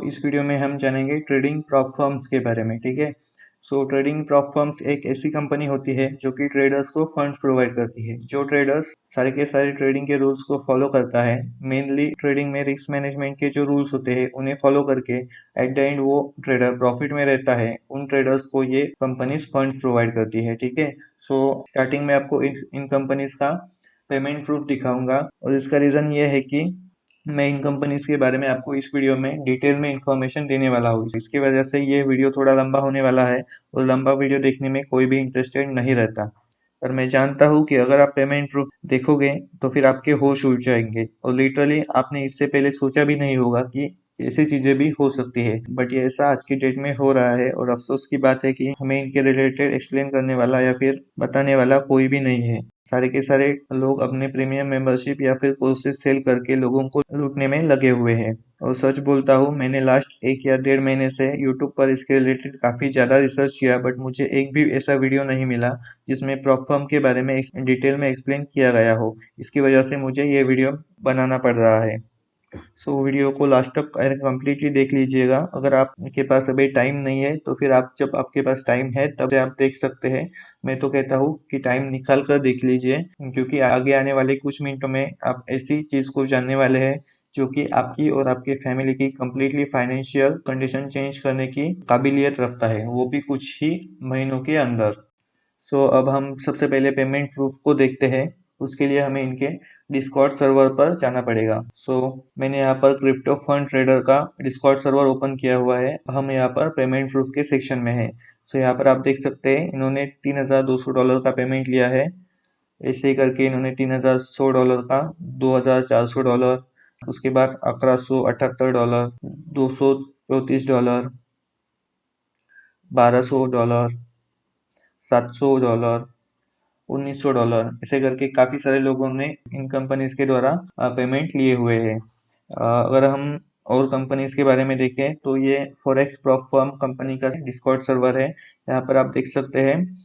इस वीडियो में हम जानेंगे ट्रेडिंग प्रॉप फर्म्स के बारे में। ठीक है। ट्रेडिंग प्रॉप फर्म्स एक ऐसी कंपनी होती है जो कि ट्रेडर्स को फंड्स प्रोवाइड करती है। जो ट्रेडर्स सारे के सारे ट्रेडिंग के रूल्स को फॉलो करता है, मेनली ट्रेडिंग में रिस्क मैनेजमेंट के जो रूल्स होते हैं उन्हें फॉलो करके एट द एंड वो ट्रेडर प्रॉफिट में रहता है, उन ट्रेडर्स को ये कंपनीज फंड्स प्रोवाइड करती है। ठीक है। स्टार्टिंग में आपको इन कंपनीज का पेमेंट प्रूफ दिखाऊंगा और इसका रीजन ये है कि मैं इन कंपनीज के बारे में आपको इस वीडियो में डिटेल में इंफॉर्मेशन देने वाला हूँ। इसकी वजह से ये वीडियो थोड़ा लंबा होने वाला है और लंबा वीडियो देखने में कोई भी इंटरेस्टेड नहीं रहता। पर मैं जानता हूँ कि अगर आप पेमेंट प्रूफ देखोगे तो फिर आपके होश उड़ जाएंगे और लिटरली आपने इससे पहले सोचा भी नहीं होगा कि ऐसी चीजें भी हो सकती है, बट ये ऐसा आज की डेट में हो रहा है। और अफसोस की बात है कि हमें इनके रिलेटेड एक्सप्लेन करने वाला या फिर बताने वाला कोई भी नहीं है। सारे के सारे लोग अपने प्रीमियम मेंबरशिप या फिर कोर्सेज सेल करके लोगों को लूटने में लगे हुए हैं। और सच बोलता हूँ, मैंने लास्ट 1 या 1.5 महीने से यूट्यूब पर इसके रिलेटेड काफी ज्यादा रिसर्च किया, बट मुझे एक भी ऐसा वीडियो नहीं मिला जिसमें प्रॉप फर्म के बारे में डिटेल में एक्सप्लेन किया गया हो। इसकी वजह से मुझे ये वीडियो बनाना पड़ रहा है। वीडियो को लास्ट तक कम्प्लीटली देख लीजिएगा। अगर आपके पास अभी टाइम नहीं है तो फिर आप जब आपके पास टाइम है तब आप देख सकते हैं। मैं तो कहता हूँ कि टाइम निकाल कर देख लीजिए, क्योंकि आगे आने वाले कुछ मिनटों में आप ऐसी चीज को जानने वाले हैं जो कि आपकी और आपके फैमिली की कम्प्लीटली फाइनेंशियल कंडीशन चेंज करने की काबिलियत रखता है, वो भी कुछ ही महीनों के अंदर। अब हम सबसे पहले पेमेंट प्रूफ को देखते हैं। उसके लिए हमें इनके डिस्कॉर्ड सर्वर पर जाना पड़ेगा। मैंने यहाँ पर क्रिप्टो फंड ट्रेडर का डिस्कॉर्ड सर्वर ओपन किया हुआ है। हम यहाँ पर पेमेंट प्रूफ के सेक्शन में है। यहाँ पर आप देख सकते हैं इन्होंने $3,200 का पेमेंट लिया है। ऐसे ही करके इन्होंने $3,100 का, $2,400, उसके बाद $1,178, $234, $1,200, $700, $1,900, ऐसे करके काफी सारे लोगों ने इन कंपनीज के द्वारा पेमेंट लिए हुए हैं। अगर हम और कंपनीज के बारे में देखें तो ये फॉरेक्स प्रॉप फर्म कंपनी का डिस्कॉर्ड सर्वर है। यहाँ पर आप देख सकते हैं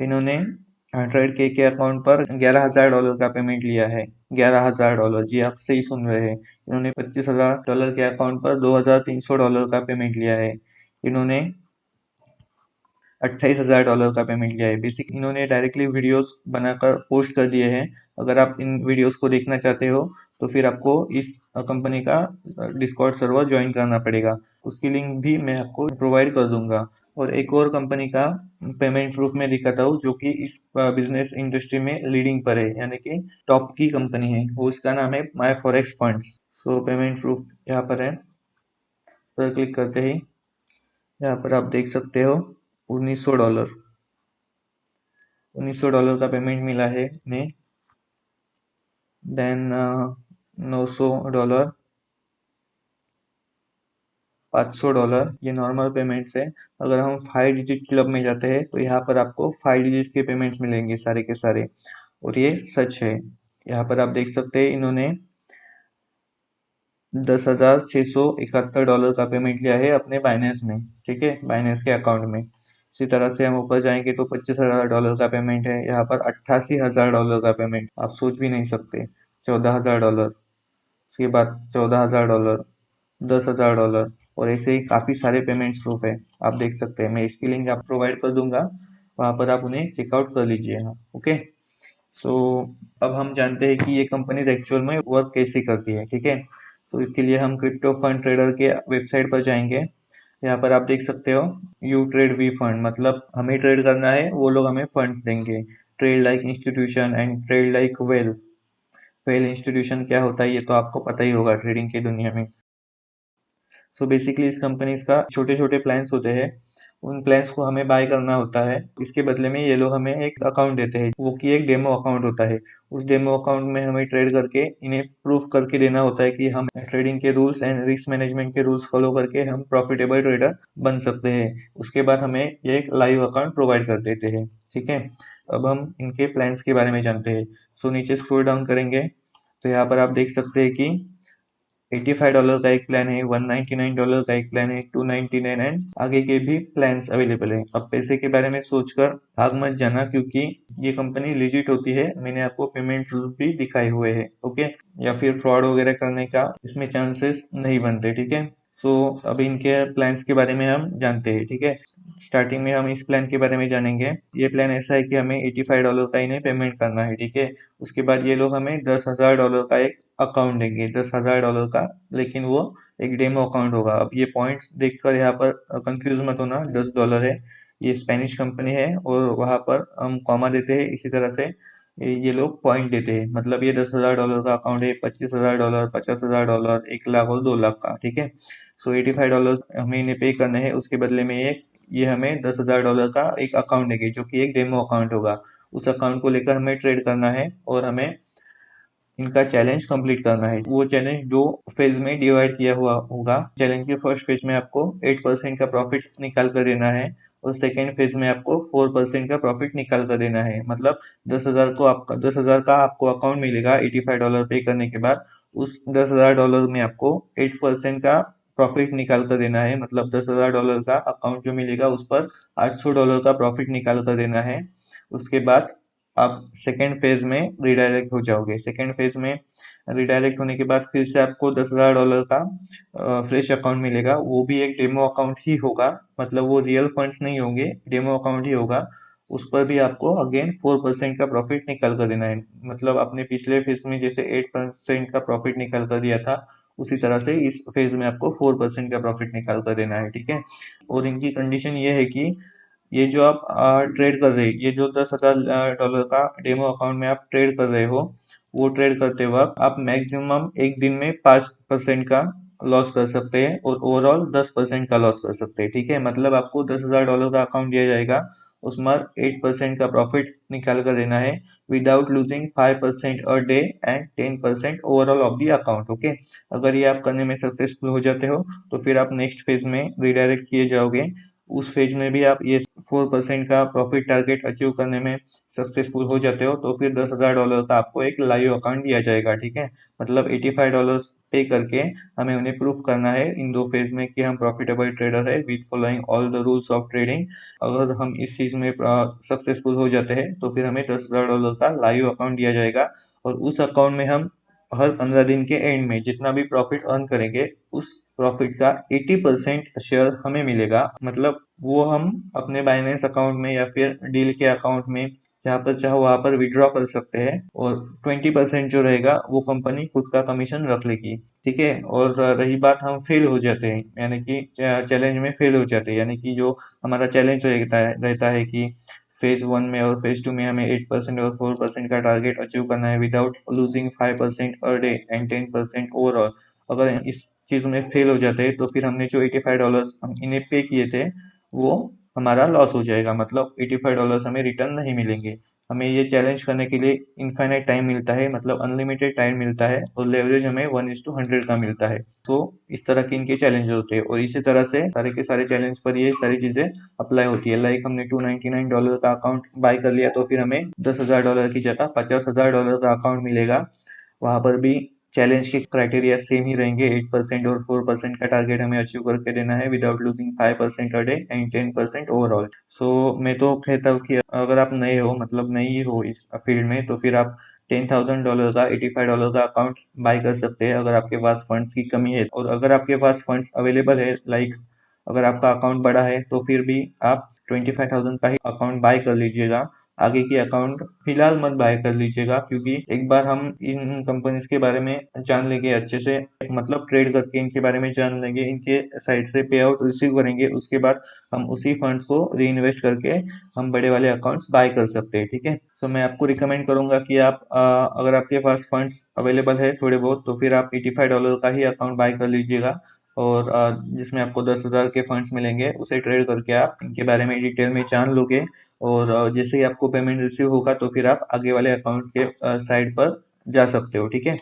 इन्होंने 100K के अकाउंट पर $11,000 का पेमेंट लिया है। $11,000, जी आप सही सुन रहे हैं। इन्होंने $25,000 के अकाउंट पर $2,300 का पेमेंट लिया है। इन्होंने $28,000 का पेमेंट लिया है। बेसिक इन्होंने डायरेक्टली वीडियोस बनाकर पोस्ट कर दिए हैं। अगर आप इन वीडियोस को देखना चाहते हो तो फिर आपको इस कंपनी का डिस्कॉर्ड सर्वर ज्वाइन करना पड़ेगा। उसकी लिंक भी मैं आपको प्रोवाइड कर दूंगा। और एक और कंपनी का पेमेंट प्रूफ में दिखाता हूँ जो कि इस बिजनेस इंडस्ट्री में लीडिंग पर है, यानी कि टॉप की कंपनी है। वो इसका नाम है माई फॉरेक्स फंड्स। पेमेंट प्रूफ यहाँ पर है, पर क्लिक करते ही यहाँ पर आप देख सकते हो $1,900 $1,900 का पेमेंट मिला है इन्हें। देन $900, $500, ये नॉर्मल पेमेंट्स है। अगर हम 5 डिजिट क्लब में जाते हैं तो यहाँ पर आपको 5 डिजिट के पेमेंट्स मिलेंगे सारे के सारे, और ये सच है। यहाँ पर आप देख सकते हैं इन्होंने $10,671 का पेमेंट लिया है अपने बाइनेंस में। ठीक है, बाइनेंस के अकाउंट में। इसी तरह से हम ऊपर जाएंगे तो $25,000 का पेमेंट है। यहाँ पर $88,000 का पेमेंट, आप सोच भी नहीं सकते। $14,000, उसके बाद $14,000, $10,000, और ऐसे ही काफी सारे पेमेंट प्रूफ है, आप देख सकते हैं। मैं इसकी लिंक आप प्रोवाइड कर दूंगा, वहां पर आप उन्हें चेकआउट कर लीजिएगा। ओके। अब हम जानते हैं कि ये कंपनीज एक्चुअल में वर्क कैसे करती है। ठीक है। इसके लिए हम क्रिप्टो फंड ट्रेडर के वेबसाइट पर जाएंगे। यहाँ पर आप देख सकते हो यू ट्रेड वी फंड, मतलब हमें ट्रेड करना है, वो लोग हमें फंड्स देंगे। Trade like institution and trade like well. Well institution क्या होता है ये तो आपको पता ही होगा ट्रेडिंग की दुनिया में। बेसिकली इस कंपनीज का छोटे छोटे प्लान्स होते हैं, उन प्लान्स को हमें बाय करना होता है। इसके बदले में ये लोग हमें एक अकाउंट देते हैं, वो कि एक डेमो अकाउंट होता है। उस डेमो अकाउंट में हमें ट्रेड करके इन्हें प्रूफ करके देना होता है कि हम ट्रेडिंग के रूल्स एंड रिस्क मैनेजमेंट के रूल्स फॉलो करके हम प्रॉफिटेबल ट्रेडर बन सकते हैं। उसके बाद हमें ये एक लाइव अकाउंट प्रोवाइड कर देते हैं। ठीक है। अब हम इनके प्लान्स के बारे में जानते हैं। नीचे स्क्रॉल डाउन करेंगे तो यहाँ पर आप देख सकते हैं कि $85 का एक प्लान है, $199 का एक प्लान है, $299, एंड आगे के भी प्लान्स अवेलेबल है। अब पैसे के बारे में सोचकर भाग मत जाना, क्योंकि ये कंपनी लीजिट होती है। मैंने आपको पेमेंट प्रूफ भी दिखाए हुए हैं। ओके, या फिर फ्रॉड वगैरह करने का इसमें चांसेस नहीं बनते। ठीक है। सो अब इनके प्लान्स के बारे में हम जानते हैं, ठीक है। स्टार्टिंग में हम इस प्लान के बारे में जानेंगे। ये प्लान ऐसा है कि हमें $85 का इन्हें पेमेंट करना है, ठीक है। उसके बाद ये लोग हमें $10,000 का एक अकाउंट देंगे, $10,000 का, लेकिन वो एक डेमो अकाउंट होगा। अब ये पॉइंट्स देखकर यहाँ पर कंफ्यूज मत होना, $10 है, ये स्पेनिश कंपनी है और वहाँ पर हम कॉमा देते हैं, इसी तरह से ये लोग पॉइंट देते हैं। मतलब ये $10,000 का अकाउंट है, $25,000, $50,000, 1 लाख और 2 लाख का, ठीक है। सो $85 हमें इन्हें पे करने हैं। उसके बदले में ये हमें $10,000 का एक अकाउंट देंगे, जो कि एक डेमो अकाउंट होगा। उस अकाउंट को लेकर हमें ट्रेड करना है और हमें इनका चैलेंज कंप्लीट करना है। वो चैलेंज दो फेज में डिवाइड किया हुआ होगा। चैलेंज के फर्स्ट फेज में आपको 8% का प्रॉफिट निकाल कर देना है और सेकेंड फेज में आपको 4% का प्रॉफिट निकाल कर देना है। मतलब 10,000 का आपको अकाउंट मिलेगा $85 पे करने के बाद। उस $10,000 में आपको 8% का प्रॉफिट निकाल कर देना है। मतलब $10,000 का अकाउंट जो मिलेगा उस पर $800 का प्रॉफिट निकाल कर देना है। उसके बाद आप सेकेंड फेज में रिडायरेक्ट हो जाओगे। सेकेंड फेज में रिडायरेक्ट होने के बाद फिर से आपको $10,000 का फ्रेश अकाउंट मिलेगा। वो भी एक डेमो अकाउंट ही होगा, मतलब वो रियल फंड्स नहीं होंगे, डेमो अकाउंट ही होगा। उस पर भी आपको अगेन 4% का प्रॉफिट निकाल कर देना है। मतलब आपने पिछले फेज में जैसे 8% का प्रॉफिट निकाल कर दिया था, उसी तरह से इस फेज में आपको 4% का प्रॉफिट निकाल कर देना है, ठीक है। और इनकी कंडीशन ये है कि ये जो आप ट्रेड कर रहे, ये जो $10,000 का डेमो अकाउंट में आप ट्रेड कर रहे हो, वो ट्रेड करते वक्त आप मैक्सिमम एक दिन में 5% का लॉस कर सकते हैं और ओवरऑल 10% का लॉस कर सकते हैं, ठीक है। मतलब आपको $10,000 का अकाउंट दिया जाएगा, उसमें 8% का प्रॉफिट निकाल कर देना है without losing 5% a day and 10% overall of the account, okay. अगर ये आप करने में सक्सेसफुल हो जाते हो तो फिर आप नेक्स्ट फेज में रिडायरेक्ट किए जाओगे। उस फेज में भी आप ये 4% का प्रॉफिट टारगेट अचीव करने में सक्सेसफुल हो जाते हो तो फिर $10,000 का आपको एक लाइव अकाउंट दिया जाएगा, ठीक है। मतलब $85 पे करके हमें उन्हें प्रूफ करना है इन दो फेज में कि हम प्रॉफिटेबल ट्रेडर है with following all the rules of trading. अगर हम इस चीज में सक्सेसफुल हो जाते हैं तो फिर हमें $10,000 का लाइव अकाउंट दिया जाएगा और उस अकाउंट में हम हर 15 दिन के एंड में जितना भी प्रॉफिट अर्न करेंगे, उस प्रॉफिट का 80% शेयर हमें मिलेगा। मतलब वो हम अपने बाइनेंस अकाउंट में या फिर डील के अकाउंट में जहाँ पर चाहो वहाँ पर विड्रॉ कर सकते हैं और 20% जो रहेगा वो कंपनी खुद का कमीशन रख लेगी, ठीक है। और रही बात हम फेल हो जाते हैं, यानी कि चैलेंज में फेल हो जाते हैं, यानी कि जो हमारा चैलेंज रहता है कि फेज 1 में और फेज 2 में हमें 8% और 4% का टारगेट अचीव करना है without losing 5% per day and 10% overall. अगर इस चीज में फेल हो जाते हैं तो फिर हमने जो $85 हम इन्हें पे किए थे वो हमारा लॉस हो जाएगा। मतलब $85 हमें रिटर्न नहीं मिलेंगे। हमें ये चैलेंज करने के लिए इनफाइनाइट टाइम मिलता है, मतलब अनलिमिटेड टाइम मिलता है और लेवरेज हमें 1:100 का मिलता है। तो इस तरह के इनके चैलेंज होते हैं और इसी तरह से सारे के सारे चैलेंज पर ये सारी चीजें अप्लाई होती है। लाइक हमने $299 का अकाउंट बाय कर लिया तो फिर हमें $10,000 की जगह $50,000 का अकाउंट मिलेगा। वहां पर भी चैलेंज के क्राइटेरिया सेम ही रहेंगे, 8% और 4% का टारगेट हमें अचीव करके देना है without losing 5% a day and 10% overall. So मैं तो कहता हूँ कि अगर आप नए हो, मतलब नई हो इस फील्ड में, तो फिर आप $10,000 का $85 का अकाउंट बाय कर सकते हैं अगर आपके पास फंड्स की कमी है। और अगर आपके पास फंड्स अवेलेबल है, लाइक अगर आपका अकाउंट बड़ा है तो फिर भी आप 25,000 का ही अकाउंट बाय कर लीजिएगा। आगे की अकाउंट फिलहाल मत बाय कर लीजिएगा, क्योंकि एक बार हम इन कंपनीज के बारे में जान लेंगे अच्छे से, मतलब ट्रेड करके इनके बारे में जान लेंगे, इनके साइड से पे आउट रिसीव करेंगे, उसके बाद हम उसी फंड्स को री इन्वेस्ट करके हम बड़े वाले अकाउंट्स बाय कर सकते हैं, ठीक है। सो मैं आपको रिकमेंड करूंगा कि आप अगर आपके पास फंड्स अवेलेबल है थोड़े बहुत तो फिर आप $85 का ही अकाउंट बाय कर लीजिएगा और जिसमें आपको 10,000 के फंड्स मिलेंगे, उसे ट्रेड करके आप इनके बारे में डिटेल में जान लोगे और जैसे ही आपको पेमेंट रिसीव होगा तो फिर आप आगे वाले अकाउंट्स के साइड पर जा सकते हो, ठीक है।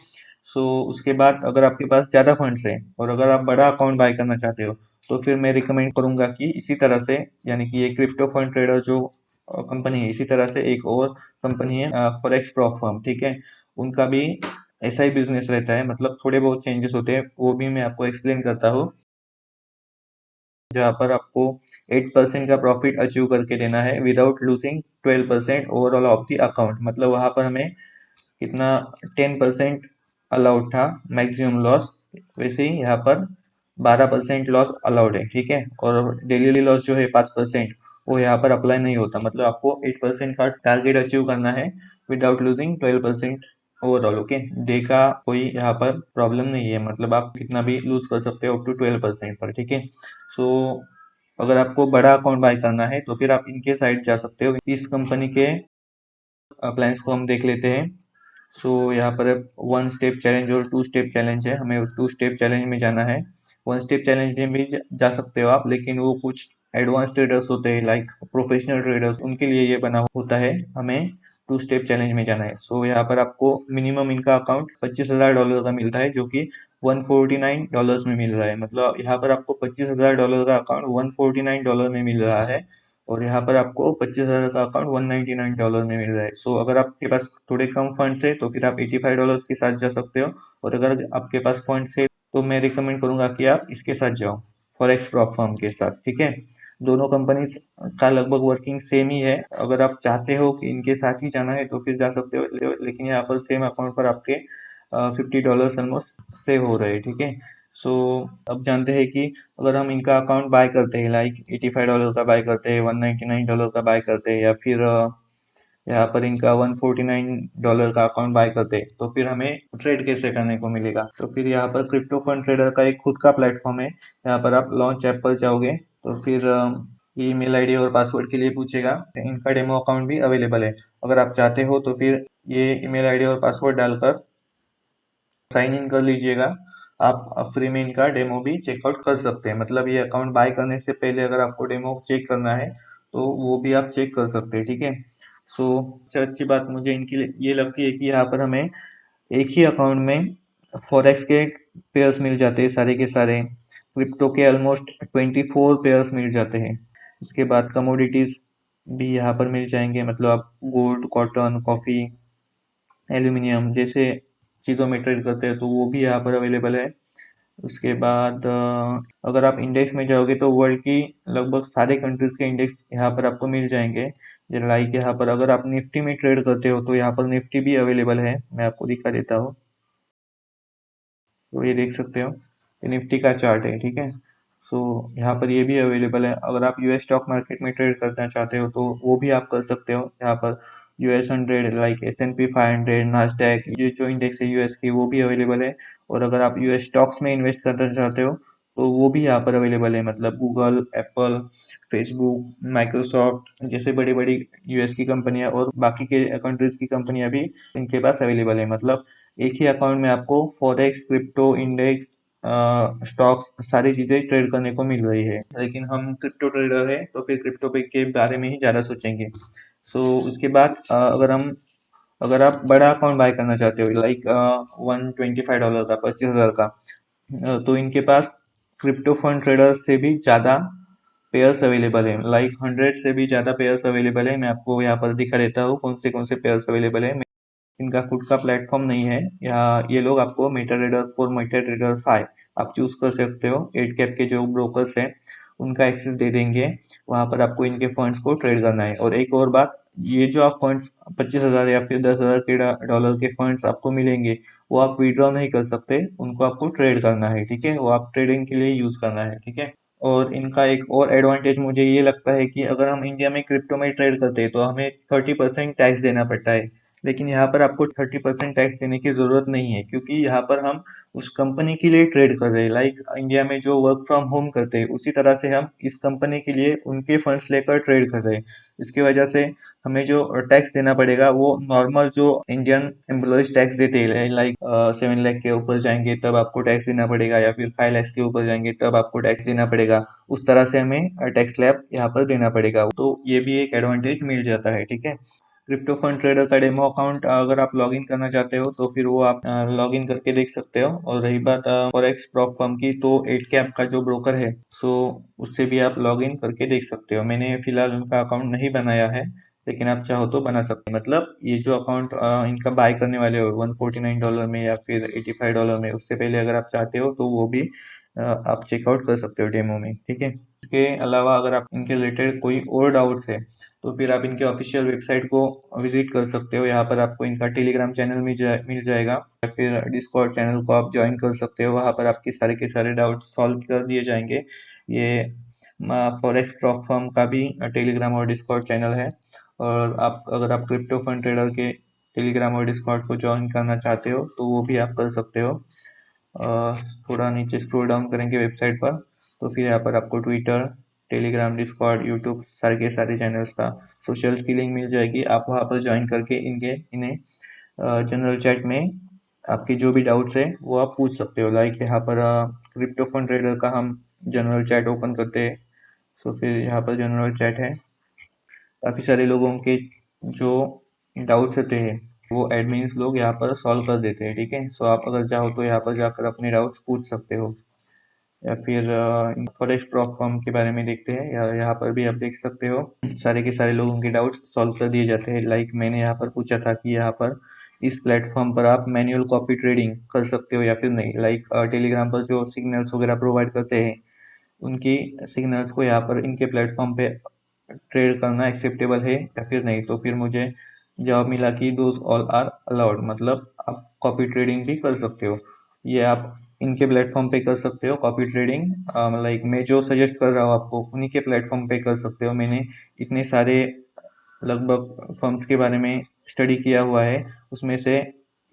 सो उसके बाद अगर आपके पास ज़्यादा फंड्स हैं और अगर आप बड़ा अकाउंट बाय करना चाहते हो तो फिर मैं रिकमेंड करूंगा कि इसी तरह से, यानी कि ये क्रिप्टो फंड ट्रेडर जो कंपनी है, इसी तरह से एक और कंपनी है फॉरेक्स प्रॉप फर्म, ठीक है। उनका भी ऐसा ही बिजनेस रहता है, मतलब थोड़े बहुत चेंजेस होते हैं, वो भी मैं आपको एक्सप्लेन करता हूँ। जहाँ पर आपको 8% का प्रॉफिट अचीव करके देना है without losing 12% overall of the account. मतलब वहाँ पर हमें कितना 10% अलाउड था मैक्सिमम लॉस, वैसे ही यहाँ पर 12% लॉस अलाउड है, ठीक है। और डेली लॉस जो है 5%, वो यहाँ पर अप्लाई नहीं होता। मतलब आपको 8% का टारगेट अचीव करना है without losing 12% overall. Okay, day का कोई यहाँ पर प्रॉब्लम नहीं है, मतलब आप कितना भी लूज कर सकते हो अप टू 12% पर, ठीक है। सो अगर आपको बड़ा अकाउंट बाय करना है तो फिर आप इनके साइड जा सकते हो। इस कंपनी के प्लान्स को हम देख लेते हैं। सो यहाँ पर 1 स्टेप चैलेंज और 2 स्टेप चैलेंज है, हमें 2 स्टेप चैलेंज में जाना है। 1 स्टेप चैलेंज में भी जा सकते हो आप, लेकिन वो कुछ एडवांस ट्रेडर्स होते हैं, लाइक प्रोफेशनल ट्रेडर्स, उनके लिए ये बना होता है। हमें 2 स्टेप चैलेंज में जाना है। सो यहाँ पर आपको मिनिमम इनका अकाउंट $25,000 का मिलता है, जो कि $149 में मिल रहा है। मतलब यहाँ पर आपको $25,000 का अकाउंट $149 में मिल रहा है, और यहाँ पर आपको 25,000 का अकाउंट $199 में मिल रहा है। सो अगर आपके पास थोड़े कम फंड्स है तो फिर आप $85 के साथ जा सकते हो, और अगर आपके पास फंड्स है तो मैं रिकमेंड करूंगा कि आप इसके साथ जाओ, फॉरेक्स प्रॉप फर्म के साथ, ठीक है। दोनों कंपनीज का लगभग वर्किंग सेम ही है। अगर आप चाहते हो कि इनके साथ ही जाना है तो फिर जा सकते हो, लेकिन यहाँ पर सेम अकाउंट पर आपके $50 ऑलमोस्ट सेव हो रहे हैं, ठीक है। सो अब जानते हैं कि अगर हम इनका अकाउंट बाय करते हैं, लाइक $85 का बाय करते हैं, $199 का बाय करते हैं, या फिर यहाँ पर इनका $149 का अकाउंट बाय करते हैं, तो फिर हमें ट्रेड कैसे करने को मिलेगा। तो फिर यहाँ पर क्रिप्टो फंड ट्रेडर का एक खुद का प्लेटफॉर्म है। यहाँ पर आप लॉन्च ऐप पर जाओगे तो फिर ईमेल आईडी और पासवर्ड के लिए पूछेगा। इनका डेमो अकाउंट भी अवेलेबल है। अगर आप चाहते हो तो फिर ये ईमेल आईडी और पासवर्ड डालकर साइन इन कर लीजिएगा। आप फ्री में इनका डेमो भी चेकआउट कर सकते हैं। मतलब ये अकाउंट बाय करने से पहले अगर आपको डेमो चेक करना है तो वो भी आप चेक कर सकते हैं, ठीक है। सो अच्छी बात मुझे इनकी ये लगती है कि यहाँ पर हमें एक ही अकाउंट में फॉरेक्स के पेयर्स मिल जाते हैं, सारे के सारे क्रिप्टो के ऑलमोस्ट 24 पेयर्स मिल जाते हैं। इसके बाद कमोडिटीज भी यहाँ पर मिल जाएंगे, मतलब आप गोल्ड, कॉटन, कॉफ़ी, एल्यूमिनियम जैसे चीज़ों में ट्रेड करते हैं तो वो भी यहाँ पर अवेलेबल है। उसके बाद अगर आप इंडेक्स में जाओगे तो वर्ल्ड की लगभग सारे कंट्रीज के इंडेक्स यहाँ पर आपको मिल जाएंगे। लाइक यहाँ पर अगर आप निफ्टी में ट्रेड करते हो तो यहाँ पर निफ्टी भी अवेलेबल है, मैं आपको दिखा देता हूँ। तो ये देख सकते हो, ये निफ्टी का चार्ट है, ठीक है। सो यहाँ पर ये भी अवेलेबल है। अगर आप यूएस स्टॉक मार्केट में ट्रेड करना चाहते हो तो वो भी आप कर सकते हो। यहाँ पर US 100, लाइक S&P 500, नास्डैक, ये जो इंडेक्स है यूएस की, वो भी अवेलेबल है। और अगर आप यूएस स्टॉक्स में इन्वेस्ट करना चाहते हो तो वो भी यहाँ पर अवेलेबल है। मतलब गूगल, एप्पल, फेसबुक, माइक्रोसॉफ्ट जैसे बड़ी बड़ी यूएस की कंपनियां और बाकी के कंट्रीज की कंपनियां भी इनके पास अवेलेबल है। मतलब एक ही अकाउंट में आपको फॉरेक्स, क्रिप्टो, इंडेक्स, स्टॉक्स, सारी चीजें ट्रेड करने को मिल रही है। लेकिन हम क्रिप्टो ट्रेडर है तो फिर क्रिप्टो पे के बारे में ही ज़्यादा सोचेंगे। सो उसके बाद अगर आप बड़ा अकाउंट बाय करना चाहते हो, लाइक $125 का, 25,000 का, तो इनके पास क्रिप्टो फंड ट्रेडर से भी ज़्यादा पेयर्स अवेलेबल है। लाइक 100 से भी ज़्यादा पेयर्स अवेलेबल है। मैं आपको यहाँ पर दिखा देता हूँ कौन से पेयर्स अवेलेबल है। इनका खुद का प्लेटफॉर्म नहीं है। यहाँ ये लोग आपको मेटाट्रेडर 4, मेटाट्रेडर 5 आप चूज कर सकते हो। 8 कैप के जो ब्रोकर्स हैं उनका एक्सेस दे देंगे, वहां पर आपको इनके फंड्स को ट्रेड करना है। और एक और बात, ये जो आप फंड्स 25,000 या फिर 10,000 के डॉलर के फंड्स आपको मिलेंगे, वो आप विड्रॉ नहीं कर सकते, उनको आपको ट्रेड करना है, ठीक है। वो आप ट्रेडिंग के लिए यूज करना है, ठीक है। और इनका एक और एडवांटेज मुझे ये लगता है कि अगर हम इंडिया में क्रिप्टो में ट्रेड करते हैं तो हमें 30% टैक्स देना पड़ता है। लेकिन यहाँ पर आपको 30% टैक्स देने की ज़रूरत नहीं है, क्योंकि यहाँ पर हम उस कंपनी के लिए ट्रेड कर रहे हैं। लाइक इंडिया में जो वर्क फ्रॉम होम करते हैं उसी तरह से हम इस कंपनी के लिए उनके फंड्स लेकर ट्रेड कर रहे हैं। इसकी वजह से हमें जो टैक्स देना पड़ेगा वो नॉर्मल जो इंडियन एम्प्लॉयज टैक्स देते हैं, लाइक 7 लाख के ऊपर जाएंगे तब आपको टैक्स देना पड़ेगा, या फिर 5 लाख के ऊपर जाएंगे तब आपको टैक्स देना पड़ेगा। उस तरह से हमें टैक्स स्लैब यहाँ पर देना पड़ेगा। तो ये भी एक एडवांटेज मिल जाता है, ठीक है। क्रिप्टो फंड ट्रेडर का डेमो अकाउंट अगर आप लॉगिन करना चाहते हो तो फिर वो आप लॉगिन करके देख सकते हो। और रही बात फॉरेक्स प्रॉप फर्म की, तो 8 कैप का जो ब्रोकर है, सो उससे भी आप लॉगिन करके देख सकते हो। मैंने फिलहाल उनका अकाउंट नहीं बनाया है, लेकिन आप चाहो तो बना सकते हैं। मतलब ये जो अकाउंट इनका बाय करने वाले हो $149 में या फिर $85 में, उससे पहले अगर आप चाहते हो तो वो भी आप चेकआउट कर सकते हो डेमो में, ठीक है। इसके अलावा अगर आप इनके रिलेटेड कोई और डाउट्स है तो फिर आप इनके ऑफिशियल वेबसाइट को विजिट कर सकते हो। यहाँ पर आपको इनका टेलीग्राम चैनल मिल जाएगा, या फिर डिस्कॉर्ड चैनल को आप ज्वाइन कर सकते हो। वहाँ पर आपके सारे के सारे डाउट्स सॉल्व कर दिए जाएंगे। ये फॉरेक्स प्रॉफ फर्म का भी टेलीग्राम और डिस्कॉर्ड चैनल है, और आप अगर आप क्रिप्टो फंड ट्रेडर के टेलीग्राम और डिस्कॉर्ड को ज्वाइन करना चाहते हो तो वो भी आप कर सकते हो। थोड़ा नीचे स्क्रॉल डाउन करेंगे वेबसाइट पर तो फिर यहाँ पर आपको ट्विटर, टेलीग्राम, डिस्कॉर्ड, यूट्यूब सारे के सारे चैनल्स का सोशल की लिंक मिल जाएगी। आप वहाँ पर ज्वाइन करके इन्हें जनरल चैट में आपकी जो भी डाउट्स है वो आप पूछ सकते हो। लाइक यहाँ पर क्रिप्टो फंड ट्रेडर का हम जनरल चैट ओपन करते हैं। सो फिर यहाँ पर जनरल चैट है, काफ़ी सारे लोगों के जो डाउट्स होते हैं वो एडमिन्स लोग यहाँ पर सॉल्व कर देते हैं, ठीक है। सो आप अगर चाहो तो यहाँ पर जाकर अपने डाउट्स पूछ सकते हो। या फिर फॉरेक्स प्रॉफ फर्म के बारे में देखते हैं, यहाँ पर भी आप देख सकते हो सारे के सारे लोगों के डाउट्स सॉल्व कर दिए जाते हैं। लाइक मैंने यहाँ पर पूछा था कि यहाँ पर इस प्लेटफॉर्म पर आप मैनुअल कॉपी ट्रेडिंग कर सकते हो या फिर नहीं। लाइक टेलीग्राम पर जो सिग्नल्स वगैरह प्रोवाइड करते हैं उनकी सिग्नल्स को यहाँ पर इनके प्लेटफॉर्म पे ट्रेड करना एक्सेप्टेबल है या फिर नहीं। तो फिर मुझे जवाब मिला कि दोज ऑल आर अलाउड, मतलब आप कॉपी ट्रेडिंग भी कर सकते हो। ये आप इनके प्लेटफॉर्म पे कर सकते हो कॉपी ट्रेडिंग। लाइक मैं जो सजेस्ट कर रहा हूँ आपको उन्हीं के प्लेटफॉर्म पे कर सकते हो। मैंने इतने सारे लगभग फर्म्स के बारे में स्टडी किया हुआ है, उसमें से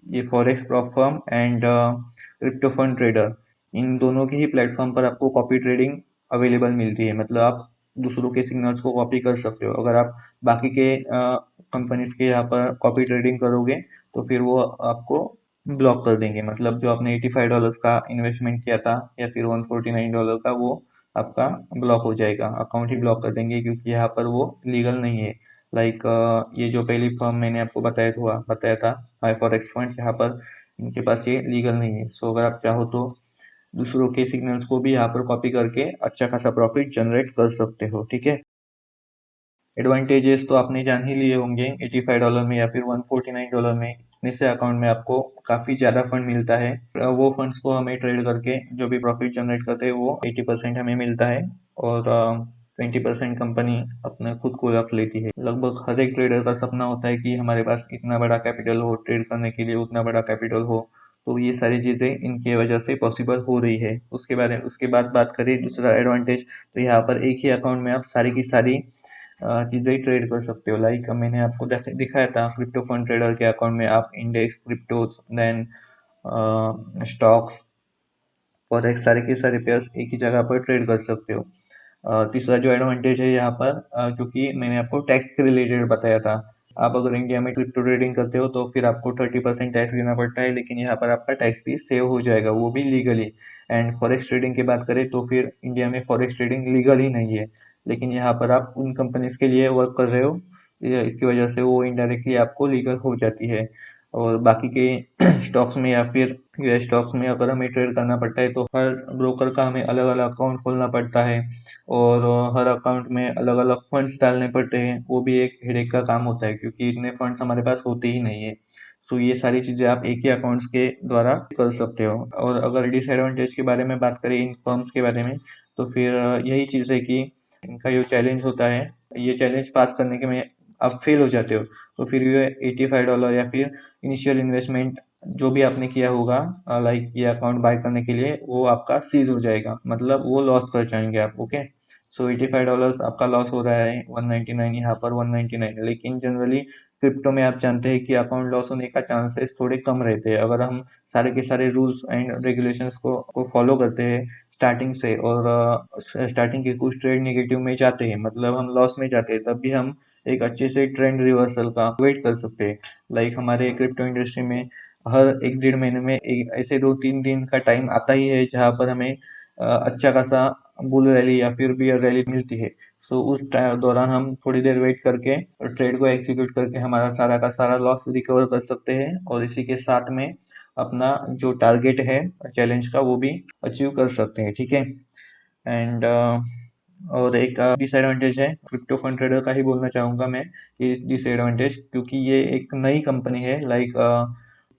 ये forex prop firm and crypto fund trader, इन दोनों के ही प्लेटफॉर्म पर आपको कॉपी ट्रेडिंग अवेलेबल मिलती है। मतलब आप दूसरों के सिग्नल्स को कॉपी कर सकते हो। अगर आप बाकी के कंपनीज के यहाँ पर कॉपी ट्रेडिंग करोगे तो फिर वो आपको ब्लॉक कर देंगे। मतलब जो आपने $85 का इन्वेस्टमेंट किया था या फिर $149 का, वो आपका ब्लॉक हो जाएगा, अकाउंट ही ब्लॉक कर देंगे, क्योंकि यहाँ पर वो लीगल नहीं है। लाइक ये जो पहली फर्म मैंने आपको बताया था हाई फॉरेक्स फंड, यहाँ पर इनके पास ये लीगल नहीं है। सो अगर आप चाहो तो दूसरों के सिग्नल्स को भी यहाँ पर कॉपी करके अच्छा खासा प्रॉफिट जनरेट कर सकते हो, ठीक है। एडवांटेजेस तो आपने जान ही लिए होंगे। $85 में या फिर $149 में इतने से अकाउंट में आपको काफ़ी ज़्यादा फंड मिलता है। वो फंड्स को हमें ट्रेड करके जो भी प्रॉफिट जनरेट करते हैं वो 80% हमें मिलता है, और 20% कंपनी अपने खुद को रख लेती है। लगभग हर एक ट्रेडर का सपना होता है कि हमारे पास इतना बड़ा कैपिटल हो, ट्रेड करने के लिए उतना बड़ा कैपिटल हो। तो ये सारी चीज़ें इनकी वजह से पॉसिबल हो रही है। उसके बाद बात करें दूसरा एडवांटेज, तो यहाँ पर एक ही अकाउंट में आप सारी की सारी चीज़ें ट्रेड कर सकते हो। लाइक मैंने आपको दिखाया था क्रिप्टो फंड ट्रेडर के अकाउंट में आप index, cryptos, then stocks, forex सारे के सारे पेयर्स एक ही जगह पर ट्रेड कर सकते हो। तीसरा जो एडवांटेज है यहाँ पर, जो कि मैंने आपको टैक्स के रिलेटेड बताया था। आप अगर इंडिया में क्रिप्टो ट्रेडिंग करते हो तो फिर आपको 30% टैक्स देना पड़ता है, लेकिन यहाँ पर आपका टैक्स भी सेव हो जाएगा, वो भी लीगली। एंड फॉरेक्स ट्रेडिंग की बात करें तो फिर इंडिया में फॉरेक्स ट्रेडिंग लीगल ही नहीं है, लेकिन यहाँ पर आप उन कंपनीज के लिए वर्क कर रहे हो, इसकी वजह से वो इनडायरेक्टली आपको लीगल हो जाती है। और बाकी के स्टॉक्स में या फिर यूएस स्टॉक्स में अगर हमें ट्रेड करना पड़ता है तो हर ब्रोकर का हमें अलग अलग अकाउंट खोलना पड़ता है, और हर अकाउंट में अलग अलग फंड्स डालने पड़ते हैं। वो भी एक हेडेक का काम होता है, क्योंकि इतने फंड्स हमारे पास होते ही नहीं है। सो ये सारी चीज़ें आप एक ही अकाउंट्स के द्वारा कर सकते हो। और अगर डिसएडवांटेज के बारे में बात करें इन फर्म्स के बारे में, तो फिर यही चीज़ है कि इनका जो चैलेंज होता है, ये चैलेंज पास करने के में आप फेल हो जाते हो तो फिर ये $85 या फिर इनिशियल इन्वेस्टमेंट जो भी आपने किया होगा, लाइक ये अकाउंट बाय करने के लिए, वो आपका सीज हो जाएगा, मतलब वो लॉस कर जाएंगे आप। ओके, सो $85 आपका लॉस हो रहा है, 199 यहाँ पर 199। लेकिन जनरली क्रिप्टो में आप जानते हैं कि अकाउंट लॉस होने का चांसेस थोड़े कम रहते हैं अगर हम सारे के सारे रूल्स एंड रेगुलेशंस को फॉलो करते हैं स्टार्टिंग से, और स्टार्टिंग के कुछ ट्रेड नेगेटिव में जाते हैं, मतलब हम लॉस में जाते हैं, तब भी हम एक अच्छे से ट्रेंड रिवर्सल का वेट कर सकते हैं। लाइक हमारे क्रिप्टो इंडस्ट्री में हर 1-1.5 महीने में एक ऐसे 2-3 दिन का टाइम आता ही है जहाँ पर हमें अच्छा खासा बुल रैली या फिर बियर रैली मिलती है। सो उस दौरान हम थोड़ी देर वेट करके ट्रेड को एग्जीक्यूट करके हमारा सारा का सारा लॉस रिकवर कर सकते हैं, और इसी के साथ में अपना जो टारगेट है चैलेंज का वो भी अचीव कर सकते हैं, ठीक है। एंड और एक डिसएडवांटेज है क्रिप्टो फंड ट्रेडर का ही बोलना चाहूँगा मैं, ये डिसएडवांटेज, क्योंकि ये एक नई कंपनी है। लाइक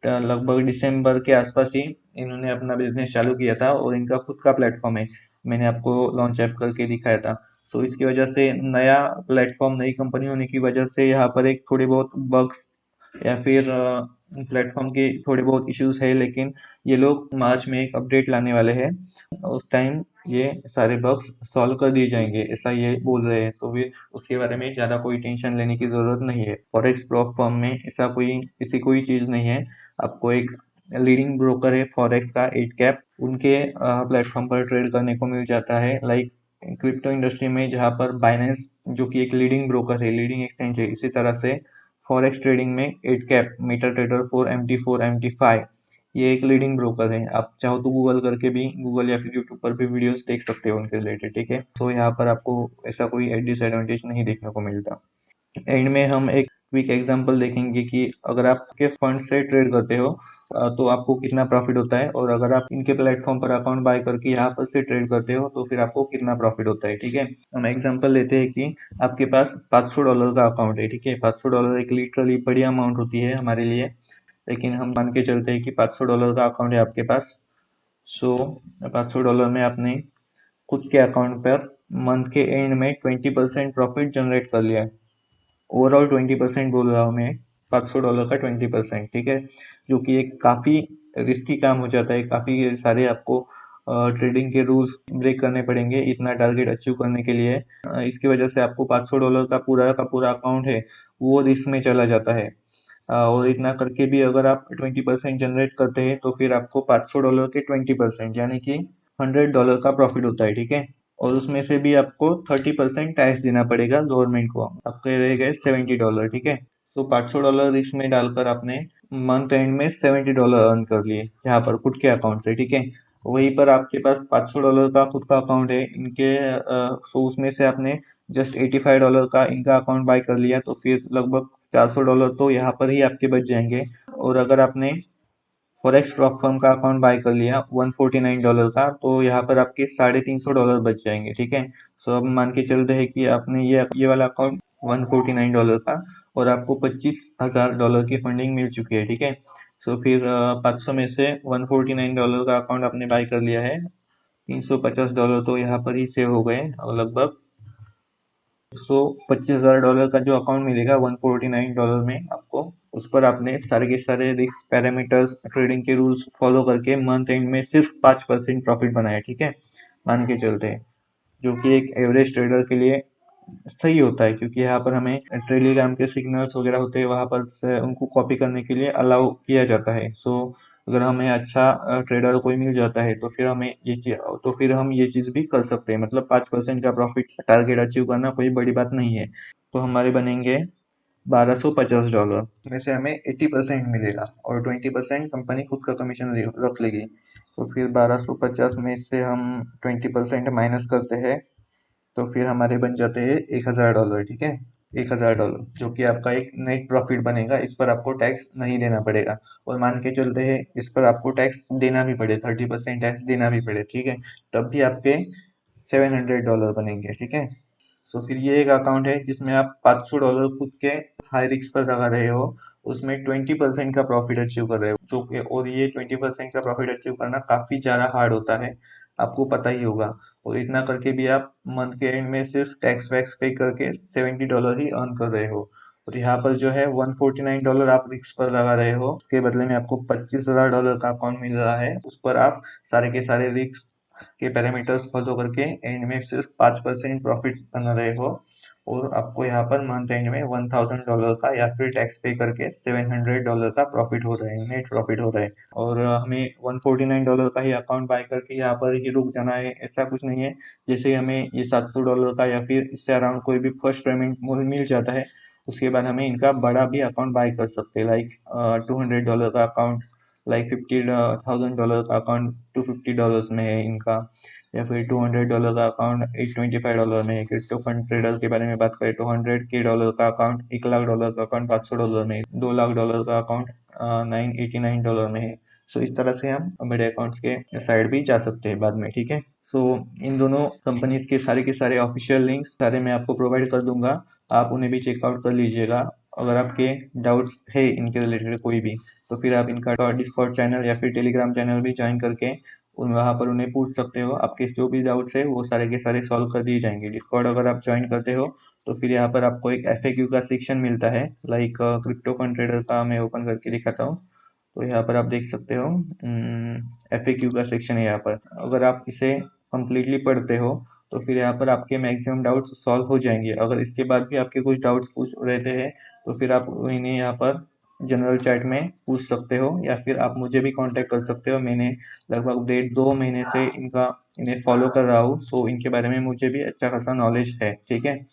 लगभग दिसंबर के आसपास ही इन्होंने अपना बिजनेस चालू किया था और इनका खुद का प्लेटफॉर्म है। मैंने आपको लॉन्च ऐप करके दिखाया था। सो इसकी वजह से नया प्लेटफॉर्म, नई कंपनी होने की वजह से यहाँ पर एक थोड़ी बहुत बग्स या फिर प्लेटफॉर्म के थोड़े बहुत इश्यूज है, लेकिन ये लोग मार्च में एक अपडेट लाने वाले हैं। उस टाइम ये सारे बग्स सॉल्व कर दिए जाएंगे, ऐसा ये बोल रहे हैं। तो फिर उसके बारे में ज़्यादा कोई टेंशन लेने की ज़रूरत नहीं है। फॉरेक्स प्लेटफॉर्म में ऐसी कोई चीज़ नहीं है। आपको एक लीडिंग ब्रोकर है फॉरेक्स का 8cap, उनके प्लेटफॉर्म पर ट्रेड करने को मिल जाता है। लाइक क्रिप्टो इंडस्ट्री में जहाँ पर बाइनेंस जो कि एक लीडिंग ब्रोकर है, लीडिंग एक्सचेंज है, इसी तरह से फॉरेक्स ट्रेडिंग में 8cap, Meta trader 4MT4 MT5, ये एक लीडिंग ब्रोकर है। आप चाहो तो गूगल करके भी, गूगल या फिर यूट्यूब पर भी वीडियोस देख सकते हो उनके रिलेटेड, ठीक है। तो यहाँ पर आपको ऐसा कोई डिसएडवांटेज नहीं देखने को मिलता। एंड में हम एक क्विक एग्जांपल देखेंगे कि अगर आप के फंड से ट्रेड करते हो तो आपको कितना प्रॉफिट होता है, और अगर आप इनके प्लेटफॉर्म पर अकाउंट बाय करके यहाँ पर से ट्रेड करते हो तो फिर आपको कितना प्रॉफिट होता है, ठीक है। हम एग्जांपल लेते हैं कि आपके पास $500 का अकाउंट है, ठीक है। $500 एक लिटरली बड़ी अमाउंट होती है हमारे लिए, लेकिन हम मान के चलते हैं कि $500 का अकाउंट है आपके पास। सो $500 में आपने खुद के अकाउंट पर मंथ के एंड में 20% प्रॉफिट जनरेट कर लिया है। ओवरऑल 20% बोल रहा हूँ मैं, $500 का 20%, ठीक है। जो कि एक काफ़ी रिस्की काम हो जाता है, काफ़ी सारे आपको ट्रेडिंग के रूल्स ब्रेक करने पड़ेंगे इतना टारगेट अचीव करने के लिए। इसकी वजह से आपको $500 का पूरा अकाउंट है वो रिस्क में चला जाता है। और इतना करके भी अगर आप 20% जनरेट करते हैं तो फिर आपको $500 के 20% यानी कि $100 का प्रॉफिट होता है, ठीक है। और उसमें से भी आपको 30% टैक्स देना पड़ेगा गवर्नमेंट को, आपके रह गए $70, ठीक है। सो $500 रिस्क में डालकर आपने मंथ एंड में $70 अर्न कर लिए यहाँ पर खुद के अकाउंट से, ठीक है। वहीं पर आपके पास $500 का खुद का अकाउंट है इनके, सो उसमें से आपने जस्ट $85 का इनका अकाउंट बाय कर लिया, तो फिर लगभग $400 तो यहाँ पर ही आपके बच जाएंगे। और अगर आपने फॉरेक्स फर्म का अकाउंट बाय कर लिया $149 का, तो यहाँ पर आपके $350 बच जाएंगे, ठीक है। सो अब मान के चलते हैं कि आपने ये वाला अकाउंट $149 का, और आपको $25,000 की फंडिंग मिल चुकी है, ठीक है। सो फिर 500 में से $149 का अकाउंट आपने बाय कर लिया है, $350 तो यहाँ पर ही सेव हो गए, और लगभग सो $25,000 का जो अकाउंट मिलेगा $149 में आपको, उस पर आपने सारे के सारे रिस्क पैरामीटर्स, ट्रेडिंग के रूल्स फॉलो करके मंथ एंड में सिर्फ 5% प्रॉफिट बनाया, ठीक है। मान के चलते हैं, जो कि एक एवरेज ट्रेडर के लिए सही होता है, क्योंकि यहाँ पर हमें टेलीग्राम के सिग्नल्स वगैरह होते हैं, वहाँ पर से उनको कॉपी करने के लिए अलाउ किया जाता है। सो अगर हमें अच्छा ट्रेडर कोई मिल जाता है तो फिर हम ये चीज़ भी कर सकते हैं। मतलब 5% का प्रॉफिट टारगेट अचीव करना कोई बड़ी बात नहीं है। तो हमारे बनेंगे $1250 में से हमें 80% मिलेगा, और 20% कंपनी खुद का कमीशन रख लेगी। तो फिर 1250 में से हम 20% माइनस करते हैं, तो फिर हमारे बन जाते हैं $1,000, ठीक है। $1,000 जो कि आपका एक नेट प्रॉफिट बनेगा, इस पर आपको टैक्स नहीं देना पड़ेगा। और मान के चलते हैं इस पर आपको टैक्स देना भी पड़े, 30% टैक्स देना भी पड़े, ठीक है, तब भी आपके $700 बनेंगे, ठीक है। सो फिर ये एक अकाउंट है जिसमें आप $500 खुद के हाई रिस्क पर लगा रहे हो, उसमें 20% का प्रॉफिट अचीव कर रहे हो, जो कि, और ये 20% का प्रॉफिट अचीव करना काफ़ी ज़्यादा हार्ड होता है, आपको पता ही होगा। और इतना करके भी आप मंथ के एंड में सिर्फ टैक्स वैक्स पे करके $70 ही अर्न कर रहे हो। और यहाँ पर जो है $149 आप रिस्क पर लगा रहे हो, उसके बदले में आपको $25,000 का अकाउंट मिल रहा है, उस पर आप सारे के सारे रिस्क के पैरामीटर्स फॉलो करके एंड में सिर्फ 5% प्रॉफिट बना रहे हो। और आपको यहाँ पर मंथ एंड में $1,000 का या फिर टैक्स पे करके $700 का प्रॉफिट हो रहा है, नेट प्रॉफिट हो रहा है। और हमें $149 का ही अकाउंट बाय करके यहाँ पर ही रुक जाना है, ऐसा कुछ नहीं है। जैसे हमें ये $700 का या फिर इससे अराउंड कोई भी फर्स्ट पेमेंट मिल जाता है, उसके बाद हमें इनका बड़ा भी अकाउंट बाय कर सकते हैं। लाइक $200 का अकाउंट, लाइक $50,000 का अकाउंट $250 में है इनका, या फिर $200 का अकाउंट $825 में है। क्रिप्टो फंड ट्रेडर के बारे में बात करें तो $100K का अकाउंट, $1,00,000 का अकाउंट $500 में है, $2,00,000 का अकाउंट $989 में है। सो इस तरह से हम बड़े अकाउंट्स के साइड भी जा सकते हैं बाद में, ठीक है। सो इन दोनों कंपनीज के सारे ऑफिशियल लिंक्स सारे मैं आपको प्रोवाइड कर दूंगा, आप उन्हें भी चेकआउट कर लीजिएगा। अगर आपके डाउट्स है इनके रिलेटेड कोई भी, तो फिर आप इनका डिस्कॉर्ड चैनल या फिर टेलीग्राम चैनल भी ज्वाइन करके वहाँ पर उन्हें पूछ सकते हो, आपके जो भी डाउट्स है वो सारे के सारे सॉल्व कर दिए जाएंगे। डिस्कॉर्ड अगर आप ज्वाइन करते हो तो फिर यहाँ पर आपको एक FAQ का सेक्शन मिलता है, लाइक क्रिप्टो फंड ट्रेडर का मैं ओपन करके दिखाता हूँ। तो यहाँ पर आप देख सकते हो FAQ का सेक्शन है। यहाँ पर अगर आप इसे कम्प्लीटली पढ़ते हो तो फिर यहाँ पर आपके मैक्सिमम डाउट्स सॉल्व हो जाएंगे। अगर इसके बाद भी आपके कुछ डाउट्स पूछ रहते हैं तो फिर आप इन्हें यहाँ पर जनरल चैट में पूछ सकते हो, या फिर आप मुझे भी कांटेक्ट कर सकते हो। मैंने लगभग 1.5-2 महीने से इन्हें फॉलो कर रहा हूँ, सो इनके बारे में मुझे भी अच्छा खासा नॉलेज है, ठीक है।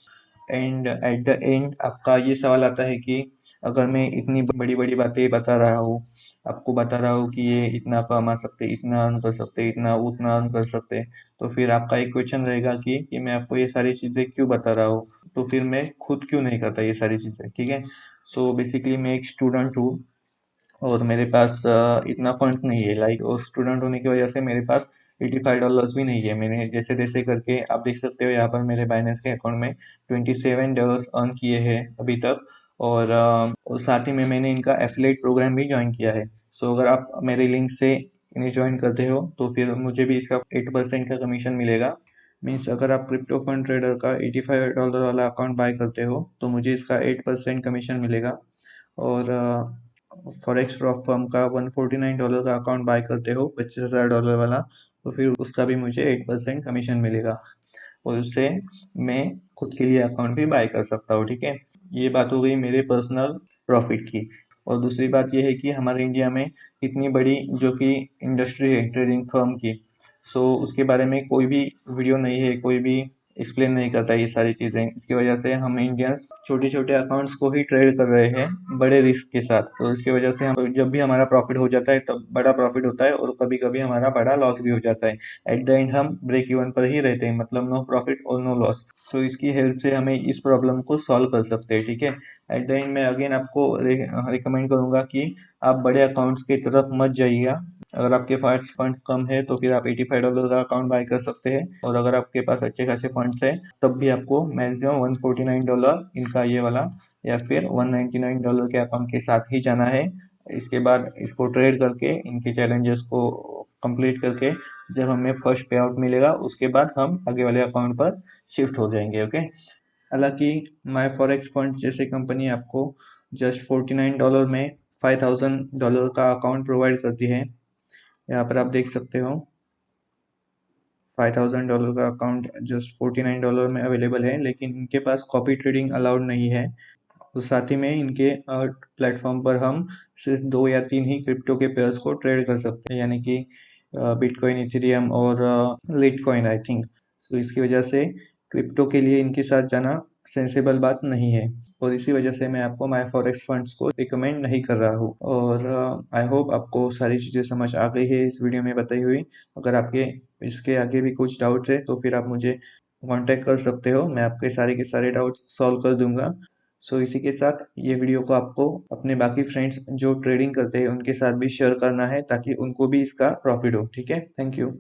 एंड एट द एंड आपका ये सवाल आता है कि अगर मैं इतनी बड़ी बड़ी बातें बता रहा हूँ, आपको बता रहा हूँ कि ये इतना कमा सकते, इतना अर्न कर सकते, इतना उतना अर्न कर सकते, तो फिर आपका एक क्वेश्चन रहेगा कि मैं आपको ये सारी चीज़ें क्यों बता रहा हूँ, तो फिर मैं खुद क्यों नहीं करता ये सारी चीज़ें, ठीक है। सो बेसिकली मैं एक स्टूडेंट हूँ और मेरे पास इतना फंड्स नहीं है, लाइक और स्टूडेंट होने की वजह से मेरे पास $85 भी नहीं है। मैंने जैसे तैसे करके, आप देख सकते हो यहाँ पर मेरे बाइनेंस के अकाउंट में $27 अर्न किए हैं अभी तक। और साथ ही में मैंने इनका एफिलेट प्रोग्राम भी ज्वाइन किया है। सो अगर आप मेरे लिंक से इन्हें ज्वाइन करते हो तो फिर मुझे भी इसका 8% का कमीशन मिलेगा। मीन्स अगर आप क्रिप्टो फंड ट्रेडर का $85 वाला अकाउंट बाय करते हो तो मुझे इसका 8% कमीशन मिलेगा। और फॉरेक्स प्रॉप फर्म का $149 का अकाउंट बाय करते हो $25,000 वाला, तो फिर उसका भी मुझे 8% कमीशन मिलेगा, और उससे मैं खुद के लिए अकाउंट भी बाय कर सकता हूँ, ठीक है। ये बात हो गई मेरे पर्सनल प्रॉफिट की। और दूसरी बात ये है कि हमारे इंडिया में इतनी बड़ी जो कि इंडस्ट्री है ट्रेडिंग फर्म की, सो उसके बारे में कोई भी वीडियो नहीं है, कोई भी एक्सप्लेन नहीं करता ये सारी चीज़ें। इसकी वजह से हम इंडियंस छोटे छोटे अकाउंट्स को ही ट्रेड कर रहे हैं बड़े रिस्क के साथ। तो इसकी वजह से हम जब भी हमारा प्रॉफिट हो जाता है तब बड़ा प्रॉफिट होता है, और कभी कभी हमारा बड़ा लॉस भी हो जाता है। एट द एंड हम ब्रेक इवन पर ही रहते हैं, मतलब नो प्रॉफिट और नो लॉस। सो इसकी हेल्प से हमें इस प्रॉब्लम को सॉल्व कर सकते हैं, ठीक है। एट द एंड मैं अगेन आपको रिकमेंड करूंगा कि आप बड़े अकाउंट्स की तरफ मत जाइएगा। अगर आपके पास फंड्स कम है तो फिर आप $85 का अकाउंट बाय कर सकते हैं, और अगर आपके पास अच्छे खासे फंड्स है तब भी आपको मैक्सिमम $149 इनका ये वाला, या फिर $199 के अकाउंट के साथ ही जाना है। इसके बाद इसको ट्रेड करके इनके चैलेंजेस को कंप्लीट करके जब हमें फर्स्ट पे आउट मिलेगा उसके बाद हम आगे वाले अकाउंट पर शिफ्ट हो जाएंगे, ओके। हालांकि माई फॉरेक्स फंड जैसे कंपनी आपको जस्ट $49 में $5,000 का अकाउंट प्रोवाइड करती है। यहाँ पर आप देख सकते हो $5,000 का अकाउंट जस्ट $49 में अवेलेबल है, लेकिन इनके पास कॉपी ट्रेडिंग अलाउड नहीं है। तो साथ ही में इनके प्लेटफॉर्म पर हम सिर्फ 2 या 3 ही क्रिप्टो के पेयर्स को ट्रेड कर सकते हैं, यानी कि बिटकॉइन, इथेरियम और लिटकॉइन आई थिंक। तो इसकी वजह से क्रिप्टो के लिए इनके साथ जाना सेंसेबल बात नहीं है, और इसी वजह से मैं आपको माई फॉरेक्स फंड्स को रिकमेंड नहीं कर रहा हूँ। और आई होप आपको सारी चीज़ें समझ आ गई है इस वीडियो में बताई हुई। अगर आपके इसके आगे भी कुछ डाउट्स है तो फिर आप मुझे कांटेक्ट कर सकते हो, मैं आपके सारे के सारे डाउट्स सॉल्व कर दूंगा। सो इसी के साथ ये वीडियो को आपको अपने बाकी फ्रेंड्स जो ट्रेडिंग करते हैं उनके साथ भी शेयर करना है, ताकि उनको भी इसका प्रॉफिट हो, ठीक है। Thank you.